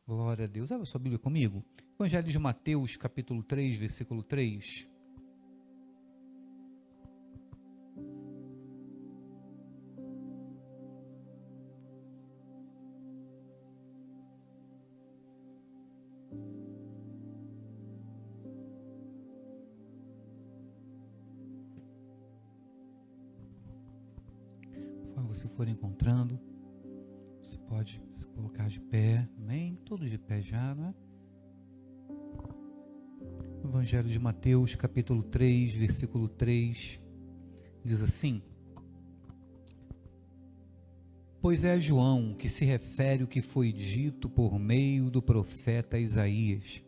Glória a Deus. Abra sua Bíblia comigo. Evangelho de Mateus, capítulo 3, versículo 3. Conforme você for encontrando, você pode se colocar de pé, amém? Todos de pé já, não é? Evangelho de Mateus, capítulo 3, versículo 3, diz assim: Pois é a João que se refere o que foi dito por meio do profeta Isaías,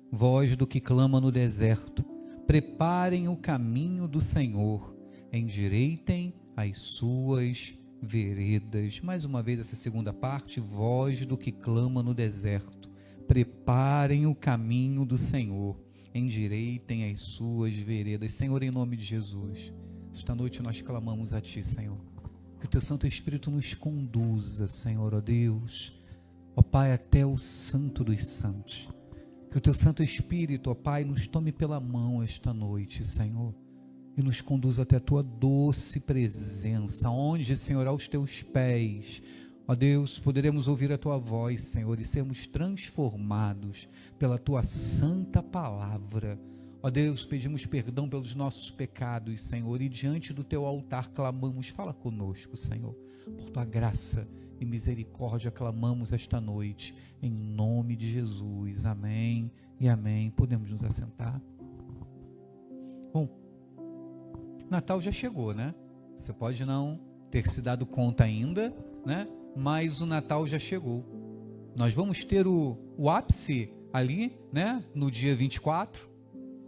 voz do que clama no deserto, preparem o caminho do Senhor, endireitem as suas veredas. Mais uma vez essa segunda parte, voz do que clama no deserto, preparem o caminho do Senhor, endireitem as suas veredas. Senhor, em nome de Jesus, esta noite nós clamamos a Ti, Senhor, que o Teu Santo Espírito nos conduza, Senhor, ó Deus, ó Pai, até o Santo dos Santos, que o Teu Santo Espírito, ó Pai, nos tome pela mão esta noite, Senhor, e nos conduz até a Tua doce presença, onde, Senhor, aos Teus pés, ó Deus, poderemos ouvir a Tua voz, Senhor, e sermos transformados pela Tua santa palavra. Ó Deus, pedimos perdão pelos nossos pecados, Senhor, e diante do Teu altar clamamos, fala conosco, Senhor, por Tua graça e misericórdia clamamos esta noite, em nome de Jesus, amém e amém. Podemos nos assentar? Bom, Natal já chegou, né? Você pode não ter se dado conta ainda, né? Mas o Natal já chegou. Nós vamos ter o ápice ali, né? No dia 24.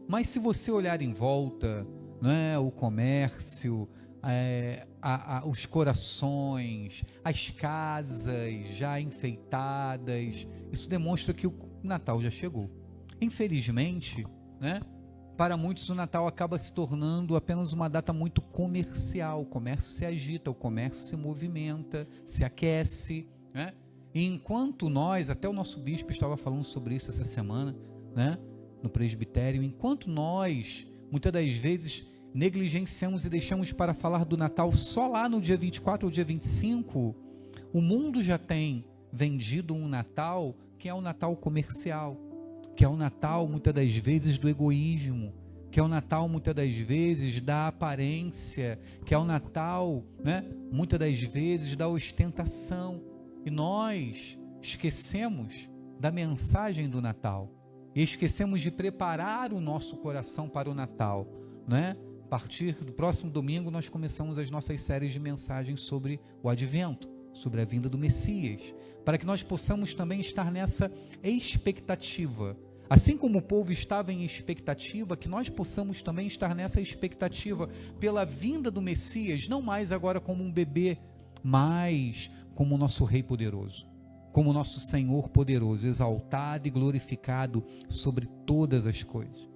Mas se você olhar em volta, né? O comércio, os corações, as casas já enfeitadas, isso demonstra que o Natal já chegou. Infelizmente, né? Para muitos o Natal acaba se tornando apenas uma data muito comercial. O comércio se agita, o comércio se movimenta, se aquece, né? E enquanto nós, até o nosso bispo estava falando sobre isso essa semana, né? No presbitério, enquanto nós, muitas das vezes, negligenciamos e deixamos para falar do Natal só lá no dia 24 ou dia 25, o mundo já tem vendido um Natal que é o Natal comercial, que é o Natal, muitas das vezes, do egoísmo, que é o Natal, muitas das vezes, da aparência, que é o Natal, né, muitas das vezes, da ostentação. E nós esquecemos da mensagem do Natal, e esquecemos de preparar o nosso coração para o Natal, né? A partir do próximo domingo, nós começamos as nossas séries de mensagens sobre o Advento, sobre a vinda do Messias, para que nós possamos também estar nessa expectativa. Assim como o povo estava em expectativa, que nós possamos também estar nessa expectativa pela vinda do Messias, não mais agora como um bebê, mas como o nosso Rei poderoso, como o nosso Senhor poderoso, exaltado e glorificado sobre todas as coisas.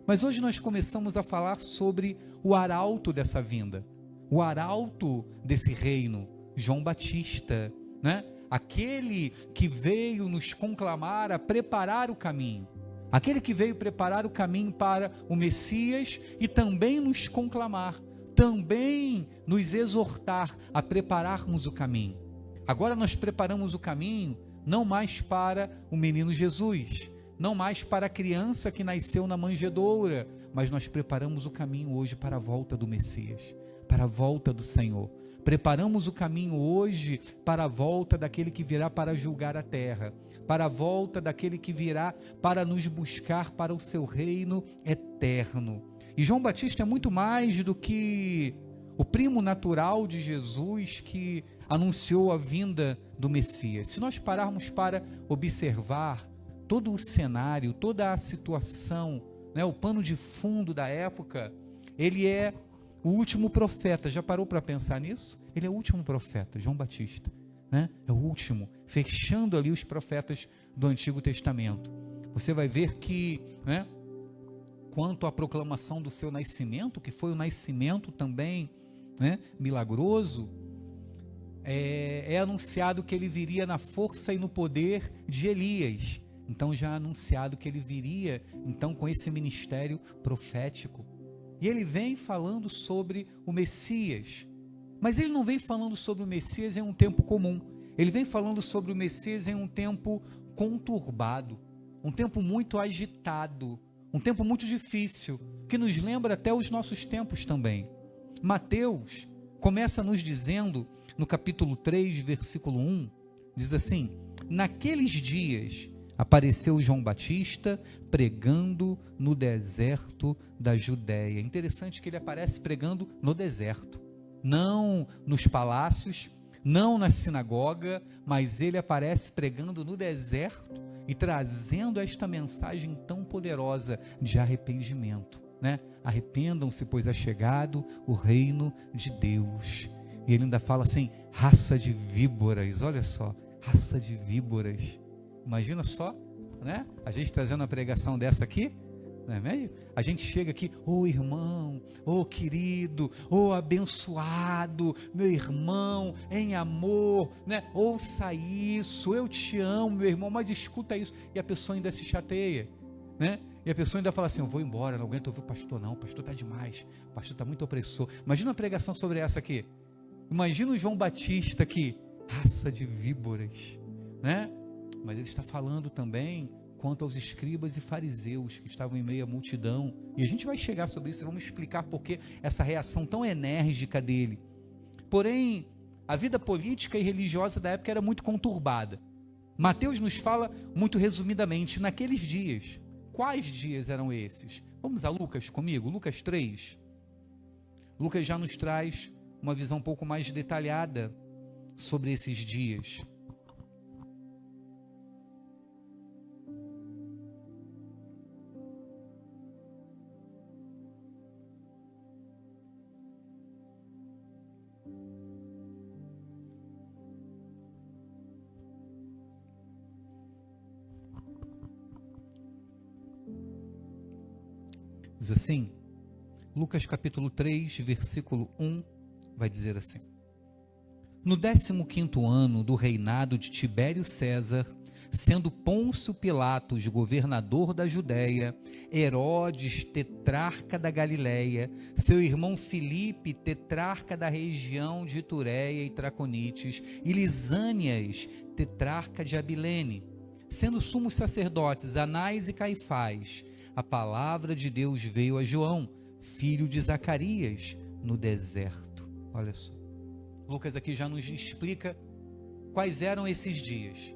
Mas hoje nós começamos a falar sobre o arauto dessa vinda, o arauto desse reino, João Batista, né? Aquele que veio nos conclamar a preparar o caminho, aquele que veio preparar o caminho para o Messias e também nos conclamar, também nos exortar a prepararmos o caminho. Agora nós preparamos o caminho não mais para o menino Jesus, não mais para a criança que nasceu na manjedoura, mas nós preparamos o caminho hoje para a volta do Messias, para a volta do Senhor. Preparamos o caminho hoje para a volta daquele que virá para julgar a terra, para a volta daquele que virá para nos buscar para o seu reino eterno. E João Batista é muito mais do que o primo natural de Jesus que anunciou a vinda do Messias. Se nós pararmos para observar todo o cenário, toda a situação, né, o pano de fundo da época, ele é o último profeta. Já parou para pensar nisso? Ele é o último profeta, João Batista, né? É o último, fechando ali os profetas do Antigo Testamento. Você vai ver que, né, quanto à proclamação do seu nascimento, que foi o nascimento também, né, milagroso, é anunciado que ele viria na força e no poder de Elias. Então já é anunciado que ele viria, então, com esse ministério profético. E ele vem falando sobre o Messias. Mas ele não vem falando sobre o Messias em um tempo comum. Ele vem falando sobre o Messias em um tempo conturbado, um tempo muito agitado, um tempo muito difícil, que nos lembra até os nossos tempos também. Mateus começa nos dizendo, no capítulo 3, versículo 1, diz assim: naqueles dias apareceu João Batista pregando no deserto da Judéia. Interessante que ele aparece pregando no deserto, não nos palácios, não na sinagoga, mas ele aparece pregando no deserto e trazendo esta mensagem tão poderosa de arrependimento, né? Arrependam-se, pois é chegado o reino de Deus. E ele ainda fala assim: raça de víboras. Olha só, raça de víboras. Imagina só, né? A gente trazendo uma pregação dessa aqui, não é mesmo? A gente chega aqui: ô irmão, ô querido, ô abençoado, meu irmão, em amor, né? Ouça isso, eu te amo, meu irmão, mas escuta isso. E a pessoa ainda se chateia, né? E a pessoa ainda fala assim: eu vou embora, não aguento ouvir o pastor não, o pastor está demais, o pastor está muito opressor. Imagina uma pregação sobre essa aqui. Imagina o João Batista aqui: raça de víboras, né? Mas ele está falando também quanto aos escribas e fariseus que estavam em meio à multidão. E a gente vai chegar sobre isso e vamos explicar por que essa reação tão enérgica dele. Porém, a vida política e religiosa da época era muito conturbada. Mateus nos fala muito resumidamente naqueles dias. Quais dias eram esses? Vamos a Lucas comigo, Lucas 3. Lucas já nos traz uma visão um pouco mais detalhada sobre esses dias. Diz assim, Lucas capítulo 3, versículo 1, vai dizer assim: no 15º ano do reinado de Tibério César, sendo Pôncio Pilatos governador da Judéia, Herodes tetrarca da Galileia, seu irmão Filipe tetrarca da região de Itureia e Traconites, e Lisânias tetrarca de Abilene, sendo sumos sacerdotes Anás e Caifás, a palavra de Deus veio a João, filho de Zacarias, no deserto. Olha só, Lucas aqui já nos explica quais eram esses dias.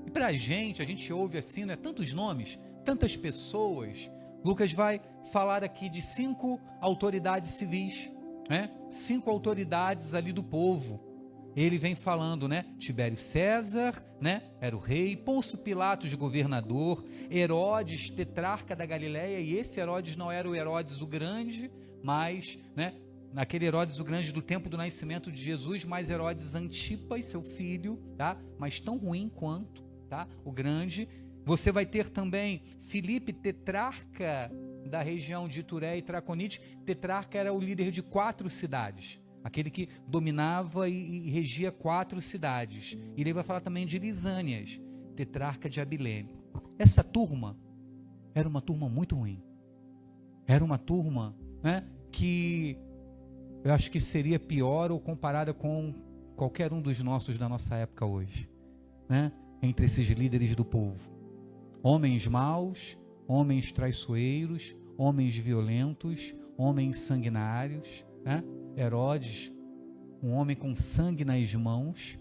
E para a gente ouve assim, né, tantos nomes, tantas pessoas. Lucas vai falar aqui de 5 autoridades civis, né? 5 autoridades ali do povo. Ele vem falando, né? Tibério César, né? Era o rei. Pôncio Pilatos, governador. Herodes, tetrarca da Galileia. E esse Herodes não era o Herodes o Grande, mas, né? Naquele Herodes o Grande do tempo do nascimento de Jesus, mas Herodes Antipas, seu filho, tá? Mas tão ruim quanto, tá? O Grande. Você vai ter também Filipe, tetrarca da região de Itureia e Traconite. Tetrarca era o líder de 4 cidades. Aquele que dominava e regia 4 cidades. E ele vai falar também de Lisânias, tetrarca de Abilene. Essa turma era uma turma muito ruim. Era uma turma, né, que eu acho que seria pior ou comparada com qualquer um dos nossos da nossa época hoje, né? Entre esses líderes do povo. Homens maus, homens traiçoeiros, homens violentos, homens sanguinários, né? Herodes, um homem com sangue nas mãos,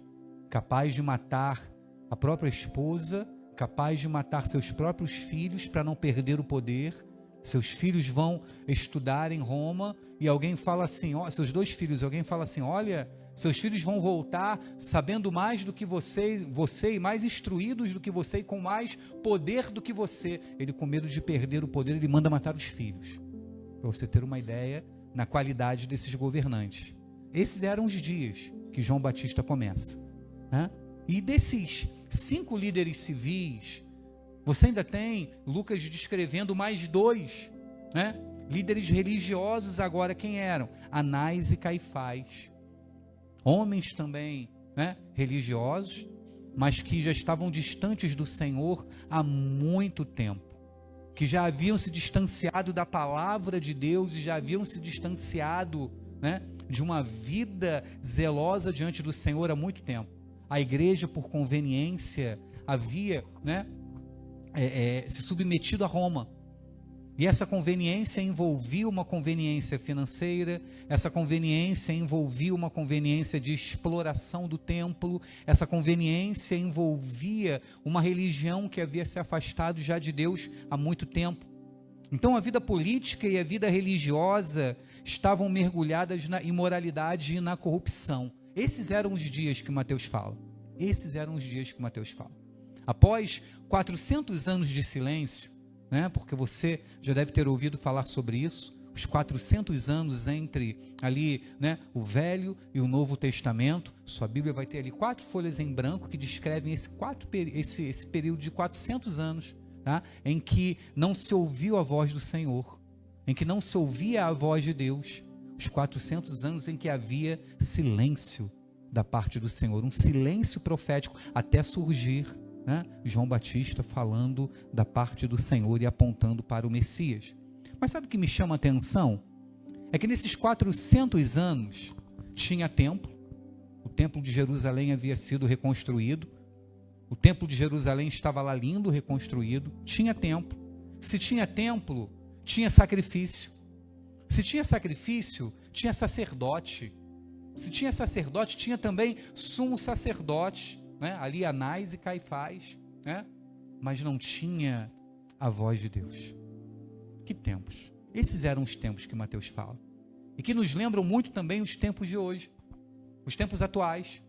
capaz de matar a própria esposa, capaz de matar seus próprios filhos para não perder o poder. Seus filhos vão estudar em Roma e alguém fala assim, ó, seus 2 filhos, alguém fala assim: olha, seus filhos vão voltar sabendo mais do que você e mais instruídos do que você e com mais poder do que você. Ele, com medo de perder o poder, ele manda matar os filhos. Para você ter uma ideia na qualidade desses governantes. Esses eram os dias que João Batista começa, né? E desses 5 líderes civis, você ainda tem Lucas descrevendo mais 2, né? Líderes religiosos. Agora quem eram? Anás e Caifás, homens também né, religiosos, mas que já estavam distantes do Senhor há muito tempo, que já haviam se distanciado da palavra de Deus e já haviam se distanciado, né, de uma vida zelosa diante do Senhor há muito tempo. A igreja, por conveniência, havia, né, se submetido a Roma. E essa conveniência envolvia uma conveniência financeira, essa conveniência envolvia uma conveniência de exploração do templo, essa conveniência envolvia uma religião que havia se afastado já de Deus há muito tempo. Então a vida política e a vida religiosa estavam mergulhadas na imoralidade e na corrupção. Esses eram os dias que Mateus fala. Esses eram os dias que Mateus fala. Após 400 anos de silêncio, né, porque você já deve ter ouvido falar sobre isso, os 400 anos entre ali, né, o Velho e o Novo Testamento. Sua Bíblia vai ter ali 4 folhas em branco que descrevem esse período de 400 anos, tá, em que não se ouviu a voz do Senhor, em que não se ouvia a voz de Deus, os 400 anos em que havia silêncio da parte do Senhor, um silêncio profético, até surgir, né, João Batista falando da parte do Senhor e apontando para o Messias. Mas sabe o que me chama a atenção? É que nesses 400 anos tinha templo, o templo de Jerusalém havia sido reconstruído, o templo de Jerusalém estava lá lindo, reconstruído, tinha templo. Se tinha templo, tinha sacrifício. Se tinha sacrifício, tinha sacerdote. Se tinha sacerdote, tinha também sumo sacerdote, né? Ali Anás e Caifás, né? Mas não tinha a voz de Deus. Que tempos? Esses eram os tempos que Mateus fala, e que nos lembram muito também os tempos de hoje, os tempos atuais,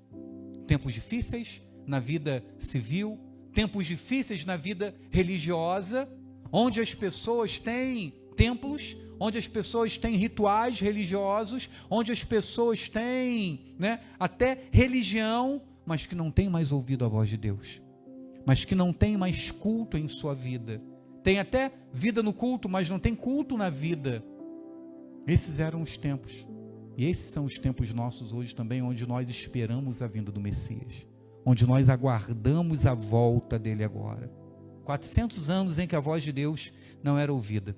tempos difíceis na vida civil, tempos difíceis na vida religiosa, onde as pessoas têm templos, onde as pessoas têm rituais religiosos, onde as pessoas têm, né, até religião, mas que não tem mais ouvido a voz de Deus, mas que não tem mais culto em sua vida, tem até vida no culto, mas não tem culto na vida. Esses eram os tempos, e esses são os tempos nossos hoje também, onde nós esperamos a vinda do Messias, onde nós aguardamos a volta dele agora. 400 anos em que a voz de Deus não era ouvida,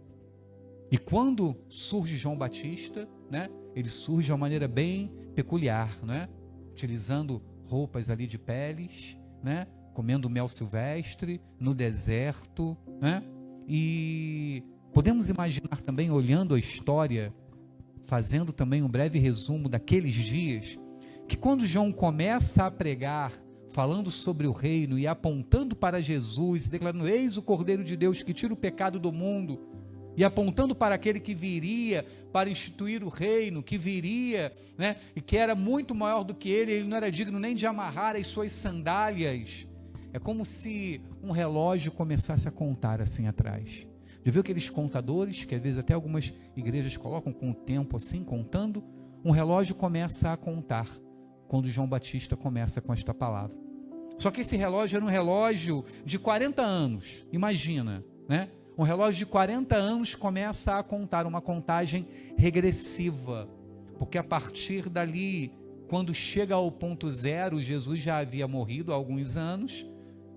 e quando surge João Batista, né, ele surge de uma maneira bem peculiar, né, utilizando roupas ali de peles, né, comendo mel silvestre no deserto, né, e podemos imaginar também, olhando a história, fazendo também um breve resumo daqueles dias, que quando João começa a pregar, falando sobre o reino e apontando para Jesus, declarando: eis o Cordeiro de Deus que tira o pecado do mundo, e apontando para aquele que viria para instituir o reino, que viria, né, e que era muito maior do que ele não era digno nem de amarrar as suas sandálias. É como se um relógio começasse a contar assim atrás. Já viu aqueles contadores que às vezes até algumas igrejas colocam com o tempo assim, contando? Um relógio começa a contar quando João Batista começa com esta palavra. Só que esse relógio era um relógio de 40 anos, imagina, né? Um relógio de 40 anos começa a contar, uma contagem regressiva, porque a partir dali, quando chega ao ponto zero, Jesus já havia morrido há alguns anos,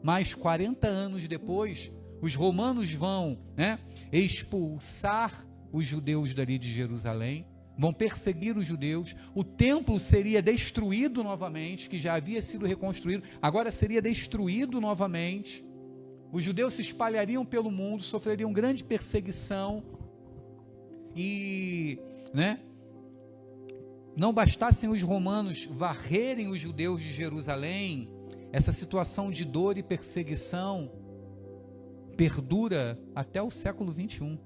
mas 40 anos depois, os romanos vão, né, expulsar os judeus dali de Jerusalém, vão perseguir os judeus, o templo seria destruído novamente, que já havia sido reconstruído, agora seria destruído novamente. Os judeus se espalhariam pelo mundo, sofreriam grande perseguição e, né, não bastassem os romanos varrerem os judeus de Jerusalém, essa situação de dor e perseguição perdura até o século 21,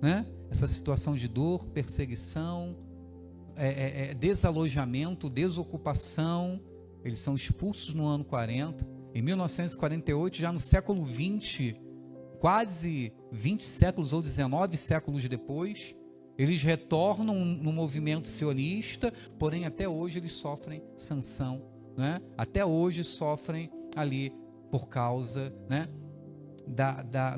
né? Essa situação de dor, perseguição, desalojamento, desocupação. Eles são expulsos no ano 40. Em 1948, já no século 20, quase 20 séculos ou 19 séculos depois, eles retornam no movimento sionista, porém até hoje eles sofrem sanção, né? Até hoje sofrem ali por causa, né,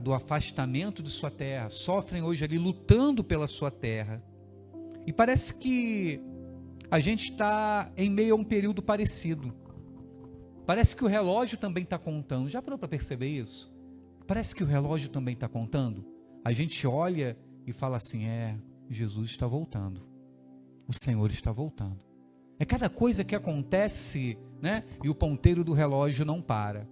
do afastamento de sua terra, sofrem hoje ali lutando pela sua terra. E parece que a gente está em meio a um período parecido. Parece que o relógio também está contando. Já parou para perceber isso? Parece que o relógio também está contando. A gente olha e fala assim, Jesus está voltando. O Senhor está voltando. É cada coisa que acontece, né? E o ponteiro do relógio não para.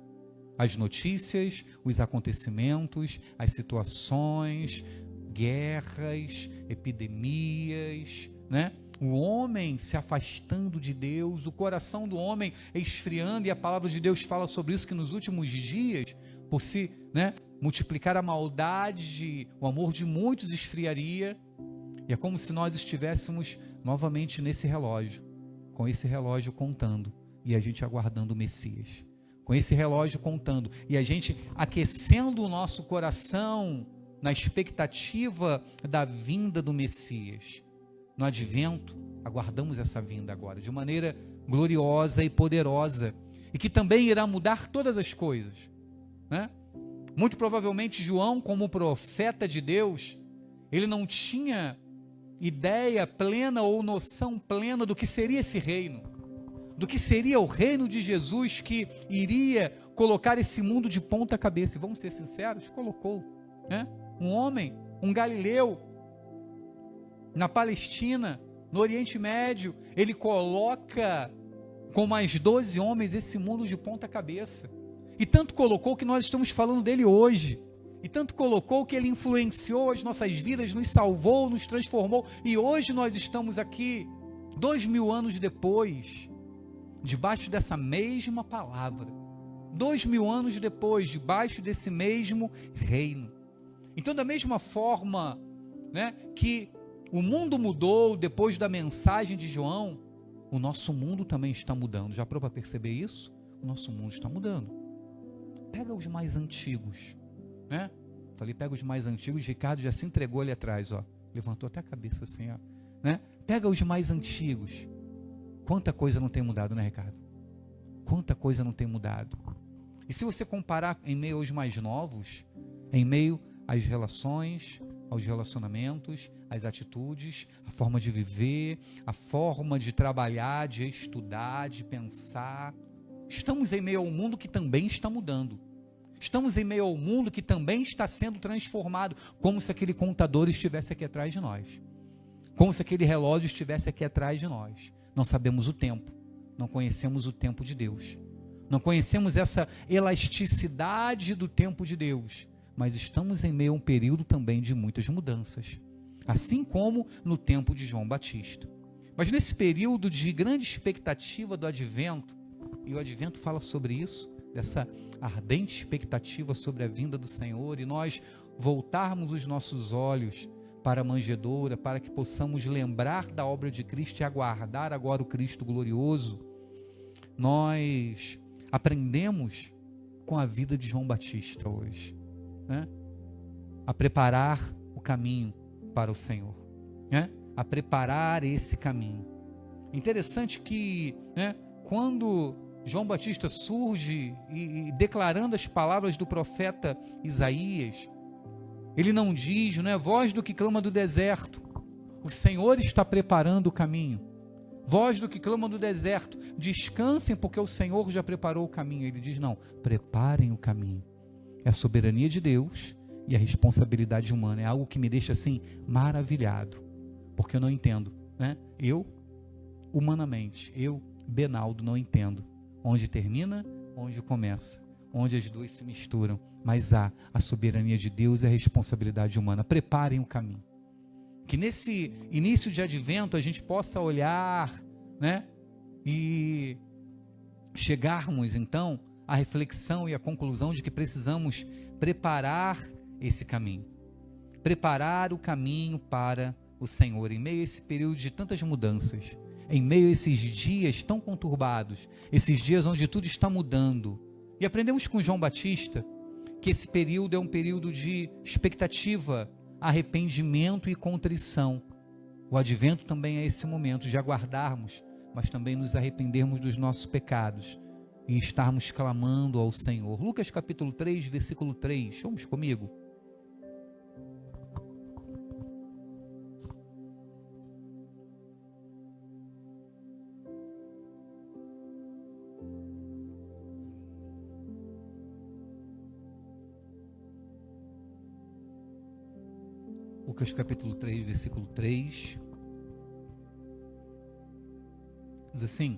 As notícias, os acontecimentos, as situações, guerras, epidemias, né? O homem se afastando de Deus, o coração do homem esfriando, e a palavra de Deus fala sobre isso, que nos últimos dias, por se, né, multiplicar a maldade, o amor de muitos esfriaria, e é como se nós estivéssemos novamente nesse relógio, com esse relógio contando, e a gente aguardando o Messias, com esse relógio contando, e a gente aquecendo o nosso coração na expectativa da vinda do Messias. No advento, aguardamos essa vinda agora, de maneira gloriosa e poderosa, e que também irá mudar todas as coisas, né? Muito provavelmente João, como profeta de Deus, ele não tinha ideia plena ou noção plena do que seria esse reino, do que seria o reino de Jesus, que iria colocar esse mundo de ponta cabeça. E vamos ser sinceros, colocou, né? Um homem, um galileu, na Palestina, no Oriente Médio, ele coloca com mais 12 homens esse mundo de ponta cabeça. E tanto colocou que nós estamos falando dele hoje. E tanto colocou que ele influenciou as nossas vidas, nos salvou, nos transformou. E hoje nós estamos aqui, 2000 anos depois, debaixo dessa mesma palavra. 2000 anos depois, debaixo desse mesmo reino. Então, da mesma forma, né, que o mundo mudou depois da mensagem de João, o nosso mundo também está mudando. Já parou para perceber isso? O nosso mundo está mudando. Pega os mais antigos, né? Falei, pega os mais antigos. Ricardo já se entregou ali atrás, ó. Levantou até a cabeça assim, ó, né? Pega os mais antigos. Quanta coisa não tem mudado, né, Ricardo? Quanta coisa não tem mudado. E se você comparar em meio aos mais novos, em meio às relações, aos relacionamentos, às atitudes, a forma de viver, a forma de trabalhar, de estudar, de pensar. Estamos em meio ao mundo que também está mudando. Estamos em meio ao mundo que também está sendo transformado, como se aquele contador estivesse aqui atrás de nós. Como se aquele relógio estivesse aqui atrás de nós. Não sabemos o tempo, não conhecemos o tempo de Deus. Não conhecemos essa elasticidade do tempo de Deus. Mas estamos em meio a um período também de muitas mudanças, assim como no tempo de João Batista. Mas nesse período de grande expectativa do advento, e o advento fala sobre isso, dessa ardente expectativa sobre a vinda do Senhor, e nós voltarmos os nossos olhos para a manjedoura, para que possamos lembrar da obra de Cristo e aguardar agora o Cristo glorioso, nós aprendemos com a vida de João Batista hoje, né? A preparar o caminho para o Senhor, né? A preparar esse caminho. Interessante que, né, quando João Batista surge e declarando as palavras do profeta Isaías, ele não diz, não é voz do que clama do deserto, o Senhor está preparando o caminho. Voz do que clama do deserto, descansem porque o Senhor já preparou o caminho. Ele diz, não, preparem o caminho. É a soberania de Deus e a responsabilidade humana. É algo que me deixa assim maravilhado, porque eu não entendo, né? Eu, humanamente, Benaldo, não entendo onde termina, onde começa, onde as duas se misturam, mas há a soberania de Deus e a responsabilidade humana. Preparem o caminho. Que nesse início de advento a gente possa olhar, né, e chegarmos então à reflexão e à conclusão de que precisamos preparar esse caminho, preparar o caminho para o Senhor, em meio a esse período de tantas mudanças, em meio a esses dias tão conturbados, esses dias onde tudo está mudando. E aprendemos com João Batista que esse período é um período de expectativa, arrependimento e contrição. O advento também é esse momento de aguardarmos, mas também nos arrependermos dos nossos pecados e estarmos clamando ao Senhor. Lucas capítulo 3, versículo 3, vamos comigo? Lucas capítulo 3, versículo 3. Diz assim: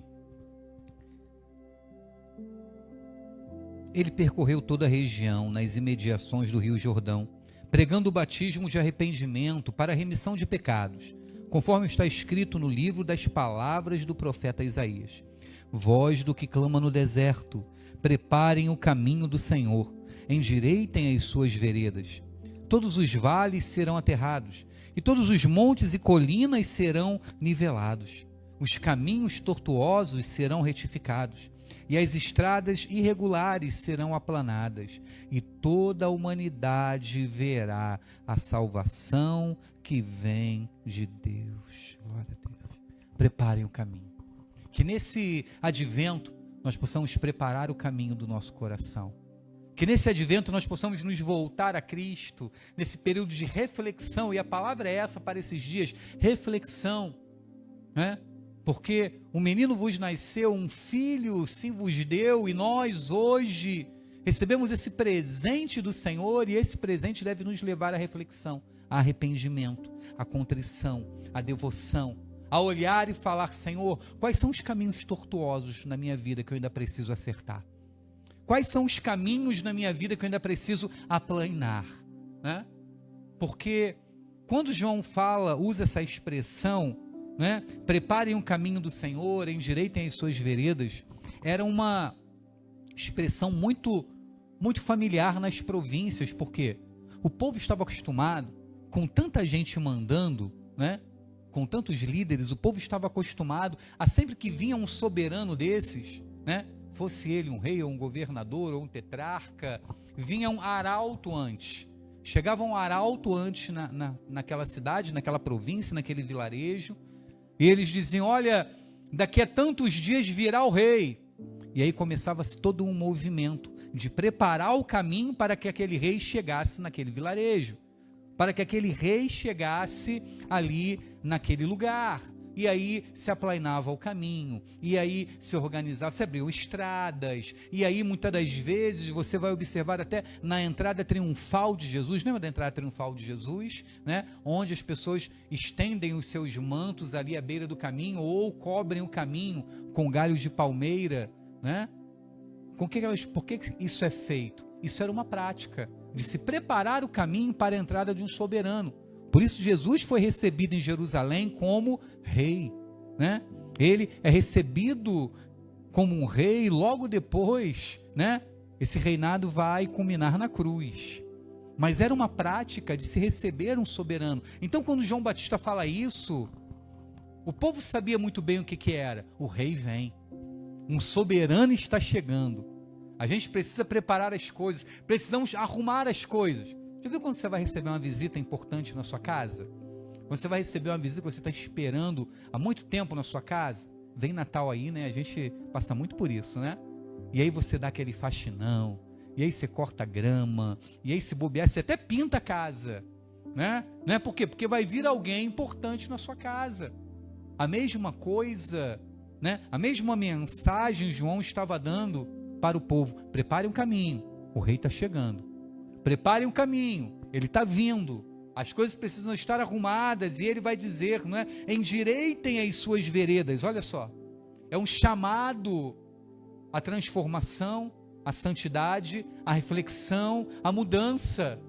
ele percorreu toda a região, nas imediações do rio Jordão, pregando o batismo de arrependimento para a remissão de pecados, conforme está escrito no livro das palavras do profeta Isaías. Voz do que clama no deserto, preparem o caminho do Senhor, endireitem as suas veredas. Todos os vales serão aterrados, e todos os montes e colinas serão nivelados. Os caminhos tortuosos serão retificados, e as estradas irregulares serão aplanadas, e toda a humanidade verá a salvação que vem de Deus. Glória a Deus. Preparem o caminho. Que nesse advento nós possamos preparar o caminho do nosso coração. Que nesse advento nós possamos nos voltar a Cristo, nesse período de reflexão, e a palavra é essa para esses dias, reflexão, né? Porque um menino vos nasceu, um filho se vos deu, e nós hoje recebemos esse presente do Senhor, e esse presente deve nos levar à reflexão, a arrependimento, a contrição, a devoção, a olhar e falar: Senhor, quais são os caminhos tortuosos na minha vida que eu ainda preciso acertar? Quais são os caminhos na minha vida que eu ainda preciso aplanar, né? Porque quando João usa essa expressão, né, preparem um caminho do Senhor, endireitem as suas veredas, era uma expressão muito, muito familiar nas províncias, porque o povo estava acostumado, com tanta gente mandando, né, com tantos líderes, o povo estava acostumado a sempre que vinha um soberano desses, né, fosse ele um rei ou um governador ou um tetrarca, vinha um arauto antes. Chegava um arauto antes naquela cidade, naquela província, naquele vilarejo, e eles diziam: olha, daqui a tantos dias virá o rei. E aí começava-se todo um movimento de preparar o caminho para que aquele rei chegasse naquele vilarejo, para que aquele rei chegasse ali naquele lugar. E aí se aplainava o caminho, e aí se organizava, se abriam estradas, e aí muitas das vezes você vai observar até na entrada triunfal de Jesus. Lembra da entrada triunfal de Jesus, né? Onde as pessoas estendem os seus mantos ali à beira do caminho, ou cobrem o caminho com galhos de palmeira, né? Por que isso é feito? Isso era uma prática de se preparar o caminho para a entrada de um soberano. Por isso Jesus foi recebido em Jerusalém como rei, né? Ele é recebido como um rei, logo depois, né, esse reinado vai culminar na cruz. Mas era uma prática de se receber um soberano. Então, quando João Batista fala isso, o povo sabia muito bem o que era. O rei vem, um soberano está chegando. A gente precisa preparar as coisas, precisamos arrumar as coisas. Já viu quando você vai receber uma visita importante na sua casa? Quando você vai receber uma visita que você está esperando há muito tempo na sua casa? Vem Natal aí, né? A gente passa muito por isso, né? E aí você dá aquele faxinão, e aí você corta a grama, e aí se bobear, você até pinta a casa, né? Não é por quê? Porque vai vir alguém importante na sua casa. A mesma coisa, né? A mesma mensagem João estava dando para o povo: prepare um caminho, o rei está chegando. Preparem um caminho, ele está vindo, as coisas precisam estar arrumadas, e ele vai dizer, não é? Endireitem as suas veredas. Olha só, é um chamado à transformação, à santidade, à reflexão, à mudança,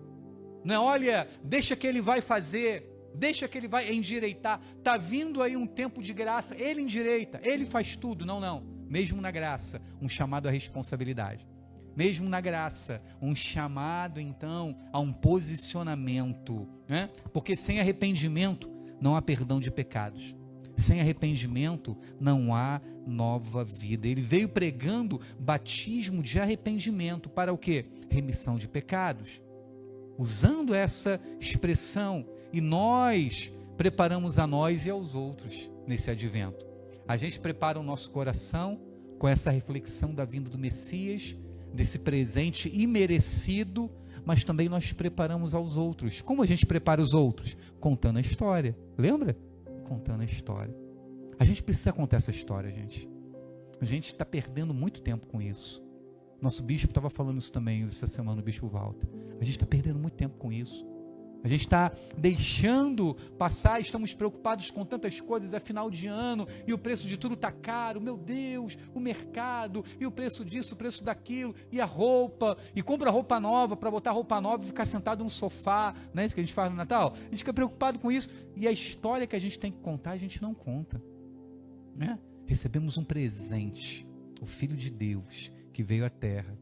não é? Olha, deixa que ele vai fazer, deixa que ele vai endireitar, está vindo aí um tempo de graça, ele endireita, ele faz tudo. Não, mesmo na graça, um chamado à responsabilidade. Mesmo na graça, um chamado então a um posicionamento, né? Porque sem arrependimento não há perdão de pecados, sem arrependimento não há nova vida. Ele veio pregando batismo de arrependimento para o quê? Remissão de pecados, usando essa expressão, e nós preparamos a nós e aos outros nesse advento. A gente prepara o nosso coração com essa reflexão da vinda do Messias, desse presente imerecido, mas também nós preparamos aos outros. Como a gente prepara os outros? Contando a história, lembra? Contando a história. A gente precisa contar essa história, gente. A gente está perdendo muito tempo com isso. Nosso bispo estava falando isso também essa semana, o bispo Walter. A gente está perdendo muito tempo com isso. A gente está deixando passar, estamos preocupados com tantas coisas, é final de ano, e o preço de tudo está caro, meu Deus, o mercado, e o preço disso, o preço daquilo, e a roupa, e compra roupa nova, para botar roupa nova e ficar sentado no sofá, não é isso que a gente faz no Natal? A gente fica preocupado com isso, e a história que a gente tem que contar, a gente não conta, né? Recebemos um presente, o Filho de Deus, que veio à Terra,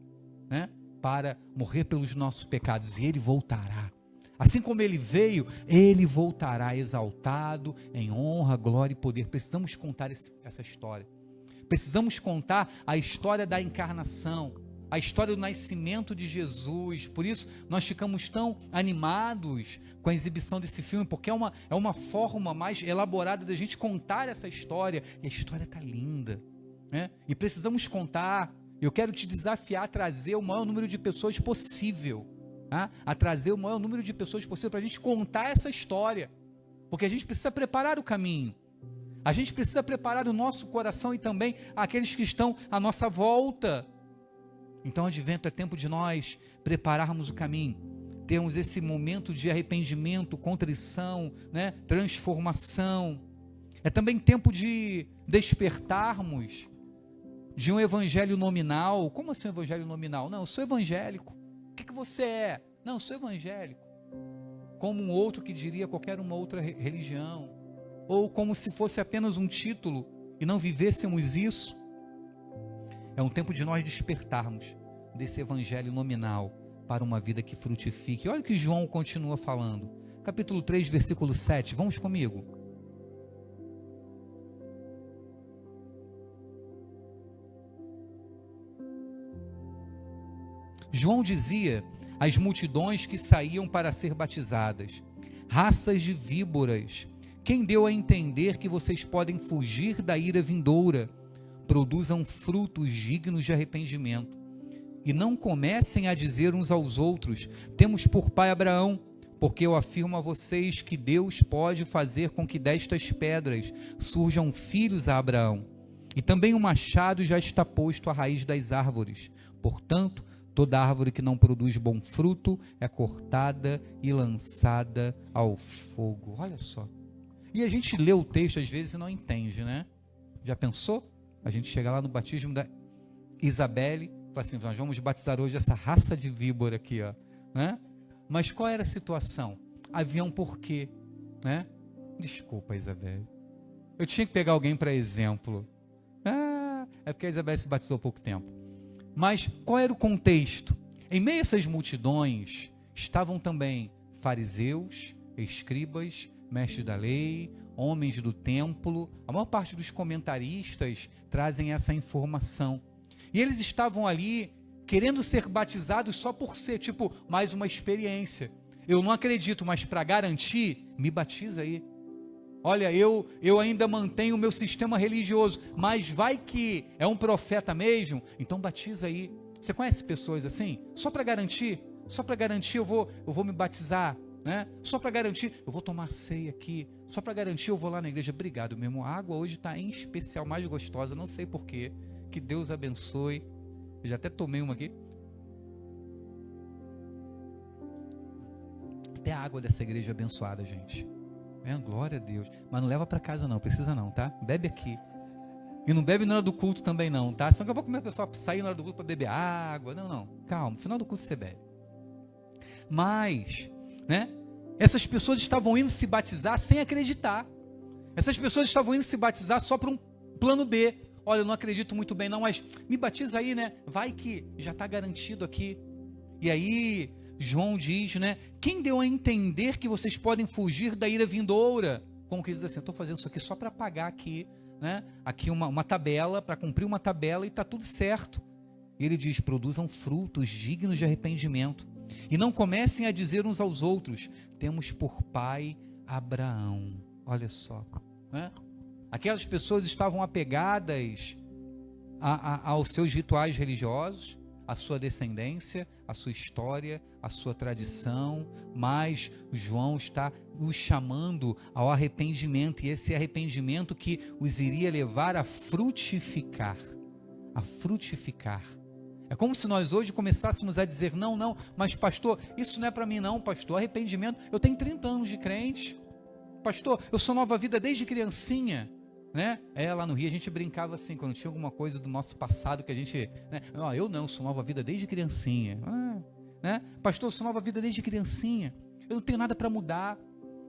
né? Para morrer pelos nossos pecados, e Ele voltará. Assim como Ele veio, Ele voltará exaltado, em honra, glória e poder. Precisamos contar essa história. Precisamos contar a história da encarnação, a história do nascimento de Jesus. Por isso, nós ficamos tão animados com a exibição desse filme, porque é uma forma mais elaborada da gente contar essa história. E a história está linda, né? E precisamos contar. Eu quero te desafiar a trazer o maior número de pessoas possível. A trazer o maior número de pessoas possível para a gente contar essa história, porque a gente precisa preparar o caminho, a gente precisa preparar o nosso coração e também aqueles que estão à nossa volta. Então, Advento é tempo de nós prepararmos o caminho, termos esse momento de arrependimento, contrição, né? Transformação. É também tempo de despertarmos de um evangelho nominal. Como assim um evangelho nominal? Não, eu sou evangélico. O que você é? Não, eu sou evangélico. Como um outro que diria qualquer uma outra religião. Ou como se fosse apenas um título e não vivêssemos isso. É um tempo de nós despertarmos desse evangelho nominal para uma vida que frutifique. Olha o que João continua falando. Capítulo 3, versículo 7. Vamos comigo. João dizia às multidões que saíam para ser batizadas: raças de víboras, quem deu a entender que vocês podem fugir da ira vindoura? Produzam frutos dignos de arrependimento. E não comecem a dizer uns aos outros: temos por pai Abraão, porque eu afirmo a vocês que Deus pode fazer com que destas pedras surjam filhos a Abraão. E também o machado já está posto à raiz das árvores. Portanto, toda árvore que não produz bom fruto é cortada e lançada ao fogo. Olha só. E a gente lê o texto às vezes e não entende, né? Já pensou? A gente chega lá no batismo da Isabelle, fala assim: nós vamos batizar hoje essa raça de víbora aqui, ó, né? Mas qual era a situação? Havia um porquê, né? Desculpa, Isabelle. Eu tinha que pegar alguém para exemplo. É porque a Isabelle se batizou há pouco tempo. Mas qual era o contexto? Em meio a essas multidões estavam também fariseus, escribas, mestres da lei, homens do templo. A maior parte dos comentaristas trazem essa informação. E eles estavam ali querendo ser batizados só por ser, tipo, mais uma experiência. Eu não acredito, mas para garantir, me batiza aí. Olha, eu ainda mantenho o meu sistema religioso, mas vai que é um profeta mesmo, então batiza aí. Você conhece pessoas assim? Só para garantir eu vou me batizar, né? Só para garantir, eu vou tomar ceia aqui. Só para garantir, eu vou lá na igreja. Obrigado, meu irmão. A água hoje está em especial mais gostosa, não sei porquê. Que Deus abençoe. Eu já até tomei uma aqui. Até a água dessa igreja é abençoada, gente. Glória a Deus. Mas não leva para casa não, precisa não, tá? Bebe aqui. E não bebe na hora do culto também não, tá? Senão acabou com o pessoal sair na hora do culto para beber água. Não. Calma, no final do culto você bebe. Mas, né? Essas pessoas estavam indo se batizar sem acreditar. Essas pessoas estavam indo se batizar só para um plano B. Olha, eu não acredito muito bem não, mas me batiza aí, né? Vai que já está garantido aqui. E aí João diz, né? Quem deu a entender que vocês podem fugir da ira vindoura? Como que diz assim, eu estou fazendo isso aqui só para pagar aqui, né? Aqui uma tabela, para cumprir uma tabela e está tudo certo. E ele diz, produzam frutos dignos de arrependimento. E não comecem a dizer uns aos outros, temos por pai Abraão. Olha só, né? Aquelas pessoas estavam apegadas aos seus rituais religiosos, à sua descendência, à sua história, à sua tradição, mas João está os chamando ao arrependimento, e esse arrependimento que os iria levar a frutificar. É como se nós hoje começássemos a dizer, não, não, mas pastor, isso não é para mim não, pastor, arrependimento, eu tenho 30 anos de crente, pastor, eu sou Nova Vida desde criancinha, né? Lá no Rio a gente brincava assim, quando tinha alguma coisa do nosso passado que a gente, né? Eu não, sou Nova Vida desde criancinha, né? Pastor, eu sou Nova Vida desde criancinha, eu não tenho nada para mudar,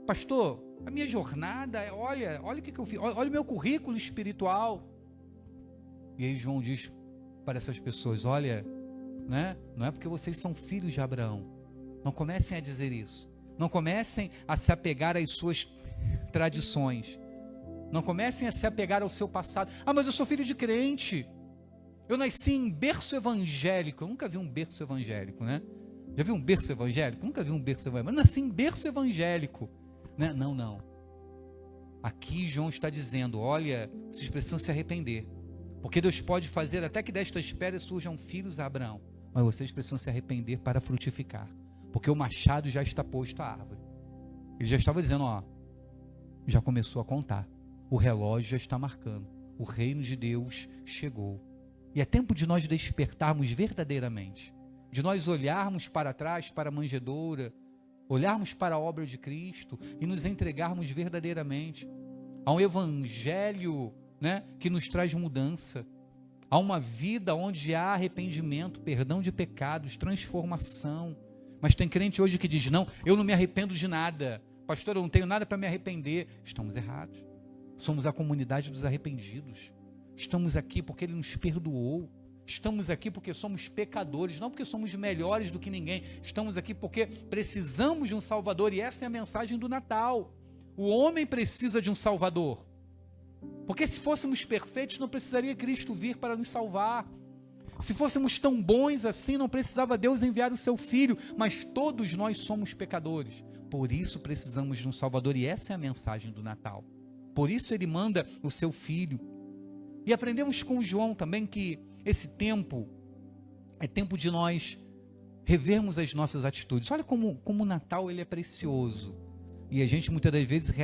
pastor, a minha jornada, olha o que eu fiz, olha o meu currículo espiritual. E aí João diz para essas pessoas, olha, né? Não é porque vocês são filhos de Abraão, não comecem a dizer isso, não comecem a se apegar às suas tradições, não comecem a se apegar ao seu passado. Mas eu sou filho de crente, eu nasci em berço evangélico. Eu nunca vi um berço evangélico, né? Já viu um berço evangélico? Nunca vi um berço evangélico, mas nasci em berço evangélico, né? Não, aqui João está dizendo, olha, vocês precisam se arrepender, porque Deus pode fazer até que destas pedras surjam filhos a Abraão, mas vocês precisam se arrepender para frutificar, porque o machado já está posto à árvore. Ele já estava dizendo, já começou a contar, o relógio já está marcando, o reino de Deus chegou, e é tempo de nós despertarmos verdadeiramente, de nós olharmos para trás, para a manjedoura, olharmos para a obra de Cristo e nos entregarmos verdadeiramente a um evangelho, né, que nos traz mudança, a uma vida onde há arrependimento, perdão de pecados, transformação. Mas tem crente hoje que diz, não, eu não me arrependo de nada, pastor, eu não tenho nada para me arrepender. Estamos errados, somos a comunidade dos arrependidos, estamos aqui porque Ele nos perdoou, estamos aqui porque somos pecadores, não porque somos melhores do que ninguém, estamos aqui porque precisamos de um Salvador, e essa é a mensagem do Natal. O homem precisa de um Salvador, porque se fôssemos perfeitos, não precisaria Cristo vir para nos salvar. Se fôssemos tão bons assim, não precisava Deus enviar o seu Filho, mas todos nós somos pecadores, por isso precisamos de um Salvador, e essa é a mensagem do Natal. Por isso Ele manda o seu Filho. E aprendemos com João também que esse tempo é tempo de nós revermos as nossas atitudes. Olha como o Natal ele é precioso, e a gente muitas das vezes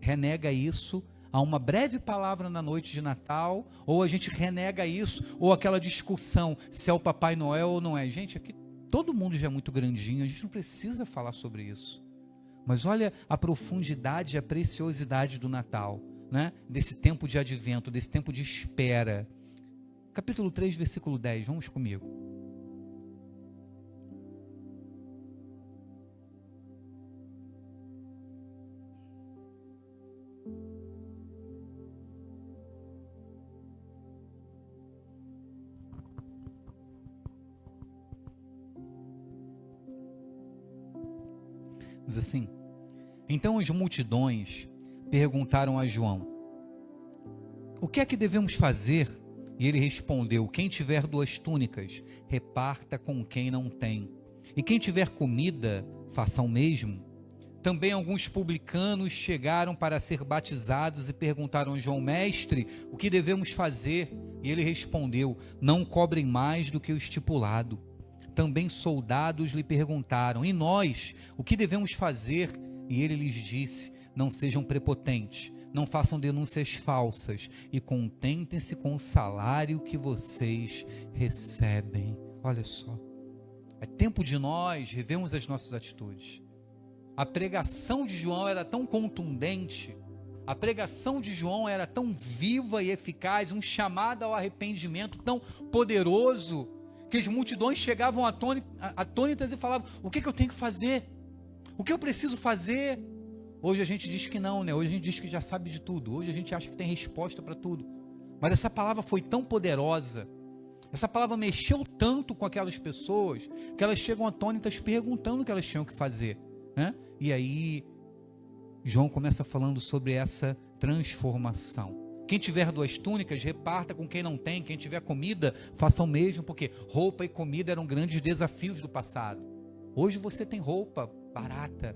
renega isso a uma breve palavra na noite de Natal, ou a gente renega isso, ou aquela discussão se é o Papai Noel ou não é. Gente, aqui todo mundo já é muito grandinho, a gente não precisa falar sobre isso. Mas olha a profundidade e a preciosidade do Natal, né? Desse tempo de advento, desse tempo de espera. Capítulo 3, versículo 10, vamos comigo. Diz assim, então as multidões perguntaram a João, o que é que devemos fazer? E ele respondeu, quem tiver 2 túnicas, reparta com quem não tem, e quem tiver comida, faça o mesmo. Também alguns publicanos chegaram para ser batizados e perguntaram a João, mestre, o que devemos fazer? E ele respondeu, não cobrem mais do que o estipulado. Também soldados lhe perguntaram, e nós, o que devemos fazer? E ele lhes disse, não sejam prepotentes, não façam denúncias falsas e contentem-se com o salário que vocês recebem. Olha só, é tempo de nós revermos as nossas atitudes. A pregação de João era tão contundente, a pregação de João era tão viva e eficaz, um chamado ao arrependimento tão poderoso, que as multidões chegavam atônitas e falavam, o que eu tenho que fazer? O que eu preciso fazer? Hoje a gente diz que não, né? Hoje a gente diz que já sabe de tudo, hoje a gente acha que tem resposta para tudo, mas essa palavra foi tão poderosa, essa palavra mexeu tanto com aquelas pessoas, que elas chegam atônitas perguntando o que elas tinham que fazer, né? E aí João começa falando sobre essa transformação. Quem tiver 2 túnicas, reparta com quem não tem. Quem tiver comida, faça o mesmo, porque roupa e comida eram grandes desafios do passado. Hoje você tem roupa barata,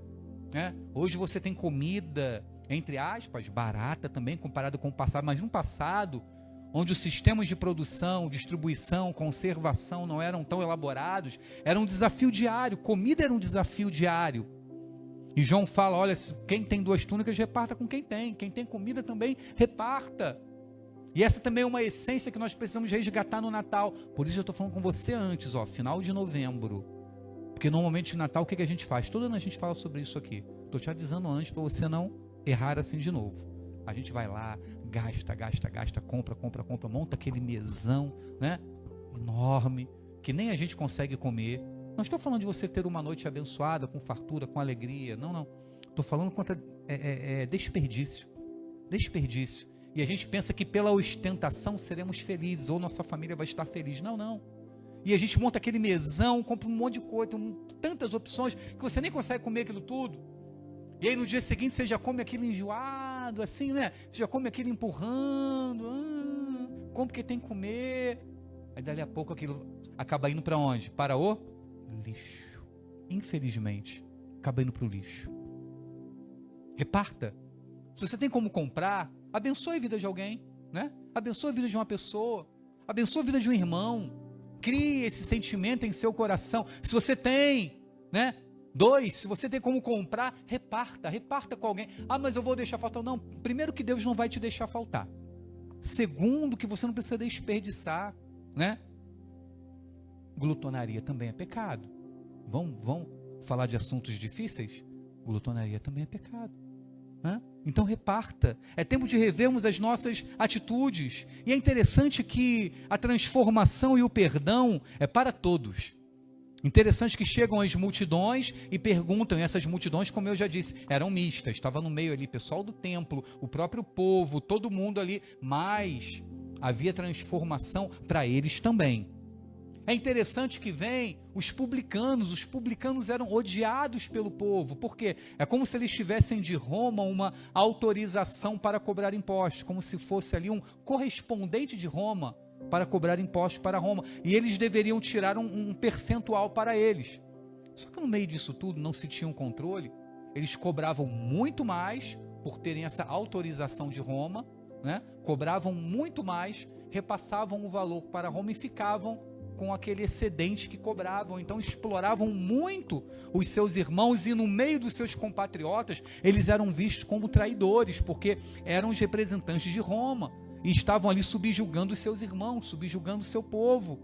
né? Hoje você tem comida, entre aspas, barata também, comparado com o passado. Mas no passado, onde os sistemas de produção, distribuição, conservação não eram tão elaborados, era um desafio diário. Comida era um desafio diário. E João fala, olha, quem tem 2 túnicas, reparta com quem tem. Quem tem comida também, reparta. E essa também é uma essência que nós precisamos resgatar no Natal. Por isso eu estou falando com você antes, final de novembro. Porque normalmente no Natal o que a gente faz? Todo ano a gente fala sobre isso aqui. Estou te avisando antes para você não errar assim de novo. A gente vai lá, gasta, compra, monta aquele mesão, né? Enorme, que nem a gente consegue comer. Não estou falando de você ter uma noite abençoada, com fartura, com alegria. Não. Estou falando contra desperdício. Desperdício. E a gente pensa que pela ostentação seremos felizes, ou nossa família vai estar feliz. Não. E a gente monta aquele mesão, compra um monte de coisa, tantas opções, que você nem consegue comer aquilo tudo. E aí no dia seguinte você já come aquilo enjoado, assim, né? Você já come aquilo empurrando, come porque tem que comer. Aí dali a pouco aquilo acaba indo para onde? Para o lixo. Infelizmente, acaba indo para o lixo. Reparta. Se você tem como comprar, abençoe a vida de alguém, né? Abençoe a vida de uma pessoa, abençoe a vida de um irmão. Crie esse sentimento em seu coração. Se você tem, né? 2, se você tem como comprar, reparta com alguém. Mas eu vou deixar faltar. Não, primeiro que Deus não vai te deixar faltar. Segundo, que você não precisa desperdiçar, né? Glutonaria também é pecado. Vão falar de assuntos difíceis? Glutonaria também é pecado. Então reparta. É tempo de revermos as nossas atitudes. E é interessante que a transformação e o perdão é para todos. Interessante que chegam as multidões e perguntam, e essas multidões, como eu já disse, eram mistas, estava no meio ali, pessoal do templo, o próprio povo, todo mundo ali, mas havia transformação para eles também. É interessante que vem os publicanos eram odiados pelo povo, porque é como se eles tivessem de Roma uma autorização para cobrar impostos, como se fosse ali um correspondente de Roma para cobrar impostos para Roma, e eles deveriam tirar um percentual para eles. Só que no meio disso tudo não se tinha um controle, eles cobravam muito mais por terem essa autorização de Roma, né? Cobravam muito mais, repassavam o valor para Roma e ficavam com aquele excedente que cobravam. Então exploravam muito os seus irmãos, e no meio dos seus compatriotas eles eram vistos como traidores, porque eram os representantes de Roma e estavam ali subjugando os seus irmãos, subjugando o seu povo.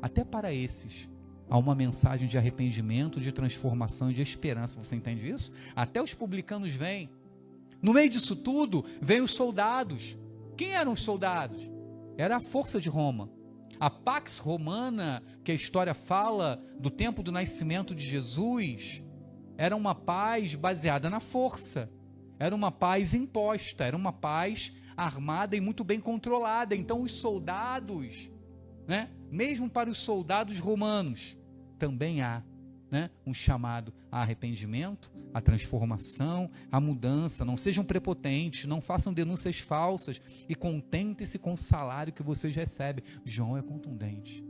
Até para esses há uma mensagem de arrependimento, de transformação e de esperança. Você entende isso? Até os publicanos vêm. No meio disso tudo vêm os soldados. Quem eram os soldados? Era a força de Roma. A Pax Romana, que a história fala do tempo do nascimento de Jesus, era uma paz baseada na força, era uma paz imposta, era uma paz armada e muito bem controlada. Então os soldados, né, mesmo para os soldados romanos, também há, né, um chamado a arrependimento, a transformação, a mudança. Não sejam prepotentes, não façam denúncias falsas e contentem-se com o salário que vocês recebem. João é contundente.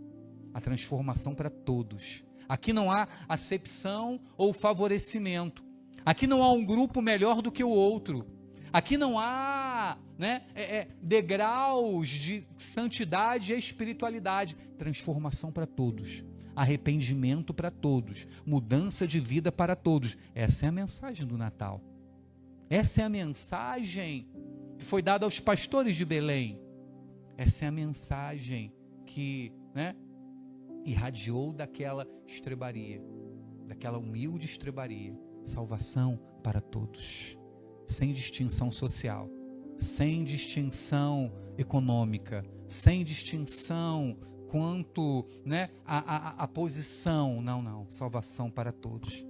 A transformação para todos. Aqui não há acepção ou favorecimento. Aqui não há um grupo melhor do que o outro. Aqui não há, né, degraus de santidade e espiritualidade. Transformação para todos. Arrependimento para todos, mudança de vida para todos. Essa é a mensagem do Natal. Essa é a mensagem que foi dada aos pastores de Belém. Essa é a mensagem que, né, irradiou daquela estrebaria, daquela humilde estrebaria. Salvação para todos, sem distinção social, sem distinção econômica, sem distinção quanto, né, a posição. Não, salvação para todos.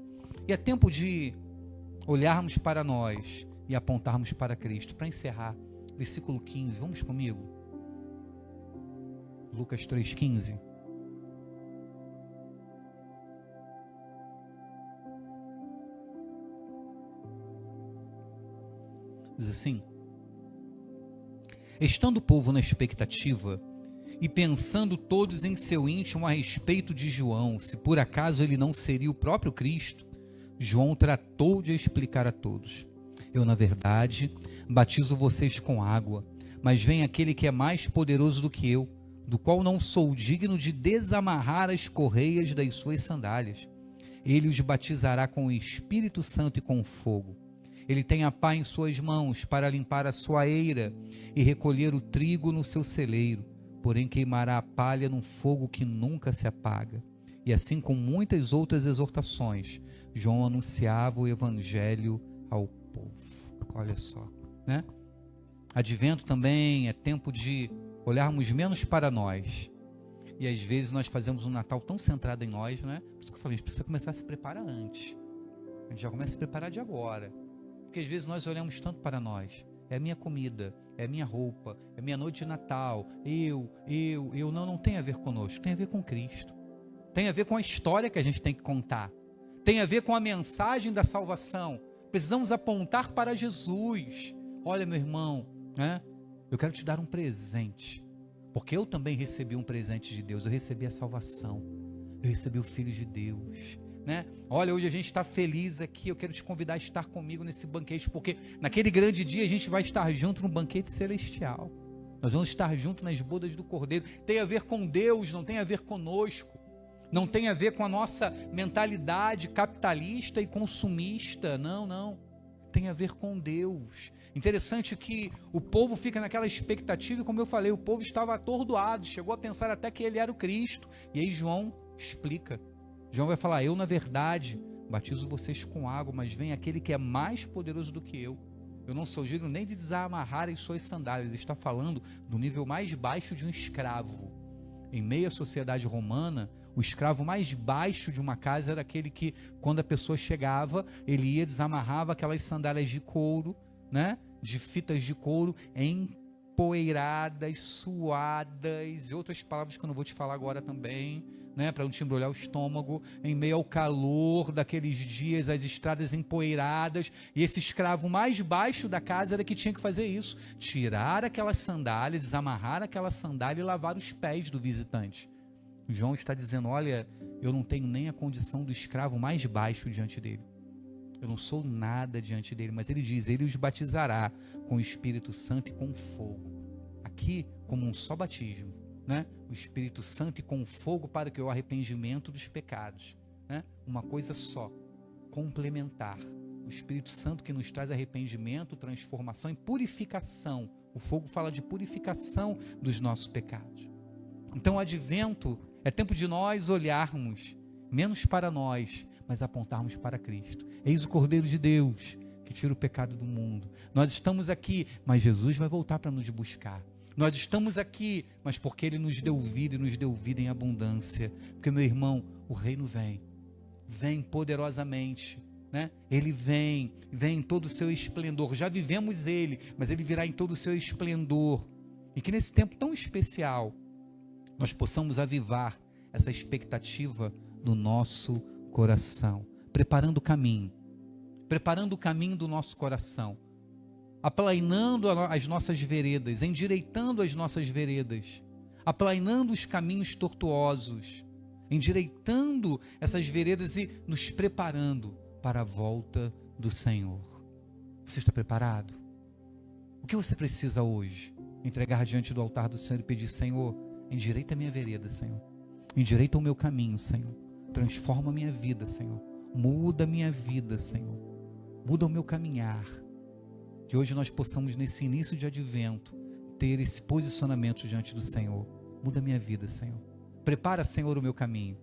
E é tempo de olharmos para nós e apontarmos para Cristo. Para encerrar, versículo 15, vamos comigo? Lucas 3,15. Diz assim: estando o povo na expectativa, e pensando todos em seu íntimo a respeito de João, se por acaso ele não seria o próprio Cristo, João tratou de explicar a todos: eu, na verdade, batizo vocês com água, mas vem aquele que é mais poderoso do que eu, do qual não sou digno de desamarrar as correias das suas sandálias. Ele os batizará com o Espírito Santo e com fogo. Ele tem a pá em suas mãos para limpar a sua eira e recolher o trigo no seu celeiro, porém queimará a palha num fogo que nunca se apaga. E assim, com muitas outras exortações, João anunciava o evangelho ao povo. Olha só, né? Advento também é tempo de olharmos menos para nós. E às vezes nós fazemos um Natal tão centrado em nós, né? Por isso que eu falei, a gente precisa começar a se preparar antes. A gente já começa a se preparar de agora. Porque às vezes nós olhamos tanto para nós. É a minha comida, é a minha roupa, é a minha noite de Natal. Não tem a ver conosco, tem a ver com Cristo. Tem a ver com a história que a gente tem que contar. Tem a ver com a mensagem da salvação. Precisamos apontar para Jesus. Olha, meu irmão, né? Eu quero te dar um presente. Porque eu também recebi um presente de Deus. Eu recebi a salvação. Eu recebi o Filho de Deus, né? Olha, hoje a gente está feliz aqui. Eu quero te convidar a estar comigo nesse banquete, porque naquele grande dia a gente vai estar junto no banquete celestial. Nós vamos estar juntos nas bodas do Cordeiro. Tem a ver com Deus, não tem a ver conosco. Não tem a ver com a nossa mentalidade capitalista e consumista. Não. Tem a ver com Deus. Interessante que o povo fica naquela expectativa, e como eu falei, o povo estava atordoado, chegou a pensar até que ele era o Cristo. E aí João explica. João vai falar: eu na verdade batizo vocês com água, mas vem aquele que é mais poderoso do que eu. Eu não sou digno nem de desamarrar as suas sandálias. Ele está falando do nível mais baixo de um escravo. Em meio à sociedade romana, o escravo mais baixo de uma casa era aquele que, quando a pessoa chegava, ele ia, desamarrava aquelas sandálias de couro, né? De fitas de couro, empoeiradas, suadas, e outras palavras que eu não vou te falar agora também, né? Para não te embrulhar o estômago, em meio ao calor daqueles dias, as estradas empoeiradas, e esse escravo mais baixo da casa era que tinha que fazer isso, tirar aquelas sandálias, desamarrar aquela sandália e lavar os pés do visitante. João está dizendo: olha, eu não tenho nem a condição do escravo mais baixo diante dele. Eu não sou nada diante dele, mas ele diz: ele os batizará com o Espírito Santo e com fogo. Aqui, como um só batismo, né? O Espírito Santo e com fogo para que o arrependimento dos pecados, né? Uma coisa só, complementar. O Espírito Santo que nos traz arrependimento, transformação e purificação. O fogo fala de purificação dos nossos pecados. Então o advento é tempo de nós olharmos menos para nós, mas apontarmos para Cristo. Eis o Cordeiro de Deus que tira o pecado do mundo. Nós estamos aqui, mas Jesus vai voltar para nos buscar. Nós estamos aqui, mas porque Ele nos deu vida e nos deu vida em abundância. Porque, meu irmão, o reino vem poderosamente, né? Ele vem em todo o seu esplendor. Já vivemos Ele, mas Ele virá em todo o seu esplendor. E que nesse tempo tão especial, nós possamos avivar essa expectativa no nosso coração, preparando o caminho do nosso coração, aplainando as nossas veredas, endireitando as nossas veredas, aplainando os caminhos tortuosos, endireitando essas veredas e nos preparando para a volta do Senhor. Você está preparado? O que você precisa hoje? Entregar diante do altar do Senhor e pedir: Senhor, endireita a minha vereda, Senhor. Endireita o meu caminho, Senhor. Transforma a minha vida, Senhor. Muda a minha vida, Senhor. Muda o meu caminhar. Que hoje nós possamos, nesse início de advento, ter esse posicionamento diante do Senhor. Muda a minha vida, Senhor. Prepara, Senhor, o meu caminho.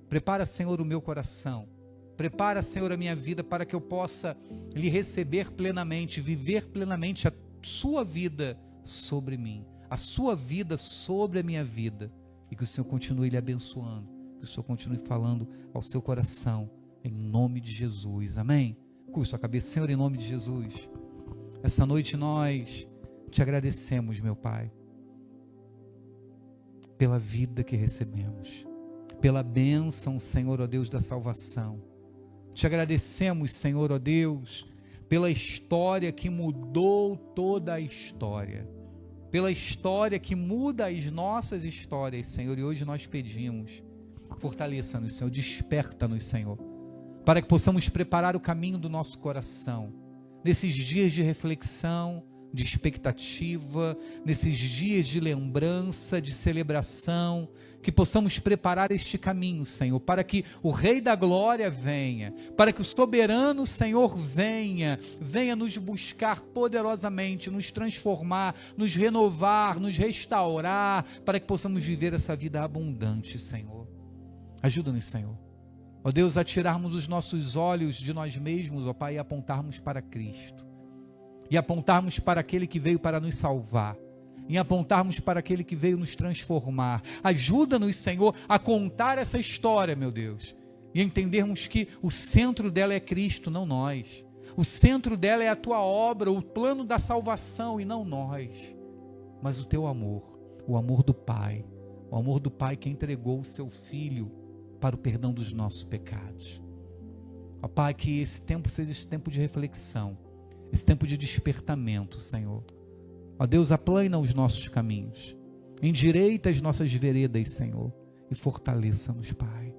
Prepara, Senhor, o meu coração. Prepara, Senhor, a minha vida para que eu possa lhe receber plenamente, viver plenamente a sua vida sobre mim, a sua vida sobre a minha vida, e que o Senhor continue lhe abençoando, que o Senhor continue falando ao seu coração, em nome de Jesus, amém? Curva sua cabeça. Senhor, em nome de Jesus, essa noite nós te agradecemos, meu Pai, pela vida que recebemos, pela bênção, Senhor, ó Deus da salvação. Te agradecemos, Senhor, ó Deus, pela história que mudou toda a história, pela história que muda as nossas histórias, Senhor. E hoje nós pedimos: fortaleça-nos, Senhor, desperta-nos, Senhor, para que possamos preparar o caminho do nosso coração, nesses dias de reflexão, de expectativa, nesses dias de lembrança, de celebração, que possamos preparar este caminho, Senhor, para que o Rei da Glória venha, para que o soberano Senhor venha nos buscar poderosamente, nos transformar, nos renovar, nos restaurar, para que possamos viver essa vida abundante, Senhor. Ajuda-nos, Senhor. Ó Deus, a tirarmos os nossos olhos de nós mesmos, ó Pai, e apontarmos para Cristo. E apontarmos para aquele que veio para nos salvar. E apontarmos para aquele que veio nos transformar. Ajuda-nos, Senhor, a contar essa história, meu Deus. E entendermos que o centro dela é Cristo, não nós. O centro dela é a tua obra, o plano da salvação e não nós. Mas o teu amor, o amor do Pai. O amor do Pai que entregou o seu Filho para o perdão dos nossos pecados. Ó Pai, que esse tempo seja esse tempo de reflexão, esse tempo de despertamento, Senhor. Ó Deus, aplana os nossos caminhos, endireita as nossas veredas, Senhor, e fortaleça-nos, Pai.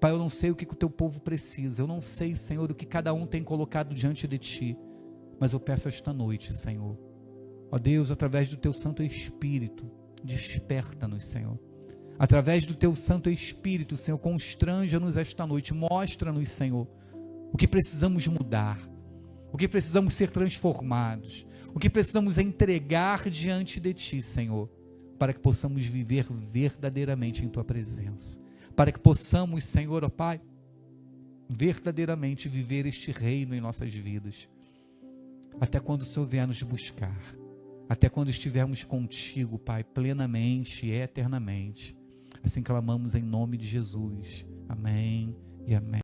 Pai, eu não sei o que o teu povo precisa, eu não sei, Senhor, o que cada um tem colocado diante de Ti, mas eu peço esta noite, Senhor. Ó Deus, através do Teu Santo Espírito, desperta-nos, Senhor. Através do Teu Santo Espírito, Senhor, constranja-nos esta noite, mostra-nos, Senhor, o que precisamos mudar, o que precisamos ser transformados, o que precisamos entregar diante de Ti, Senhor, para que possamos viver verdadeiramente em Tua presença, para que possamos, Senhor, ó Pai, verdadeiramente viver este reino em nossas vidas, até quando o Senhor vier nos buscar, até quando estivermos contigo, Pai, plenamente e eternamente. Assim clamamos em nome de Jesus. Amém e amém.